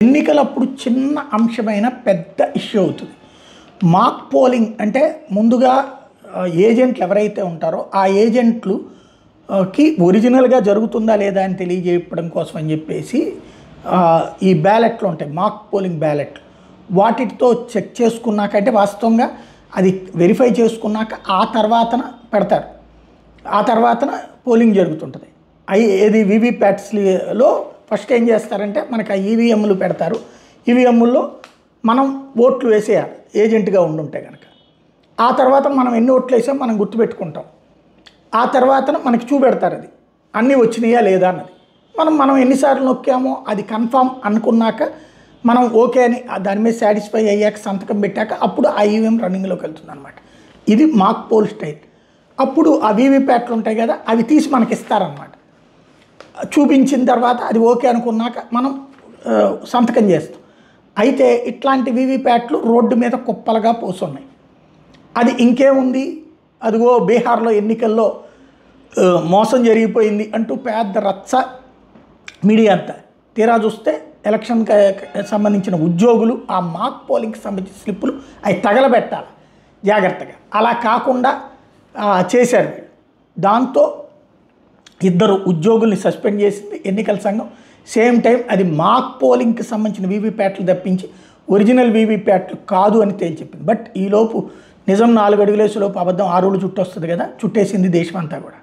ఎన్నికలప్పుడు చిన్న అంశమైన పెద్ద ఇష్యూ అవుతుంది. మాక్ పోలింగ్ అంటే ముందుగా ఏజెంట్లు ఎవరైతే ఉంటారో ఆ ఏజెంట్లు కి ఒరిజినల్గా జరుగుతుందా లేదా అని తెలియజేయడం కోసం అని చెప్పేసి ఈ బ్యాలెట్లు ఉంటాయి, మాక్ పోలింగ్ బ్యాలెట్లు. వాటితో చెక్ చేసుకున్నాక అంటే వాస్తవంగా అది వెరిఫై చేసుకున్నాక ఆ తర్వాతన పెడతారు, ఆ తర్వాతన పోలింగ్ జరుగుతుంటుంది. ఏది వీవీప్యాట్స్లో ఫస్ట్ ఏం చేస్తారంటే మనకు ఆ ఈవీఎంలు పెడతారు. ఈవీఎంల్లో మనం ఓట్లు వేసేయాలి ఏజెంట్గా ఉండుంటే కనుక. ఆ తర్వాత మనం ఎన్ని ఓట్లు వేసాం మనం గుర్తుపెట్టుకుంటాం. ఆ తర్వాత మనకి చూపెడతారు అది అన్నీ వచ్చినాయా లేదా అన్నది. మనం ఎన్నిసార్లు నొక్కామో అది కన్ఫామ్ అనుకున్నాక మనం ఓకే అని దాని మీద సాటిస్ఫై అయ్యాక సంతకం పెట్టాక అప్పుడు ఆ ఈవీఎం రన్నింగ్లోకి వెళ్తుంది అనమాట. ఇది మాక్ పోల్ స్టైల్. అప్పుడు ఆ వీవీప్యాట్లు ఉంటాయి కదా, అవి తీసి మనకి ఇస్తారనమాట. చూపించిన తర్వాత అది ఓకే అనుకున్నాక మనం సంతకం చేస్తాం. అయితే ఇట్లాంటి వీవీప్యాట్లు రోడ్డు మీద కుప్పలుగా పోసున్నాయి. అది ఇంకేముంది, అదిగో బీహార్లో ఎన్నికల్లో మోసం జరిగిపోయింది అంటూ పెద్ద రచ్చ మీడియా అంతా. తీరా చూస్తే ఎలక్షన్కి సంబంధించిన ఉద్యోగులు ఆ మాక్ పోలింగ్కి సంబంధించిన స్లిప్పులు అవి తగలబెట్టాలి జాగ్రత్తగా. అలా కాకుండా చేశారు. దాంతో ఇద్దరు ఉద్యోగుల్ని సస్పెండ్ చేసింది ఎన్నికల సంఘం. సేమ్ టైం అది మాక్ పోలింగ్కి సంబంధించిన వీవీప్యాట్లు తప్పించి ఒరిజినల్ వీవీప్యాట్లు కాదు అని తేల్చెప్పింది. బట్ ఈలోపు నిజం 4 అడుగులేసేలోపు అబద్ధం 6 చుట్టొస్తుంది కదా, చుట్టేసింది దేశం అంతా కూడా.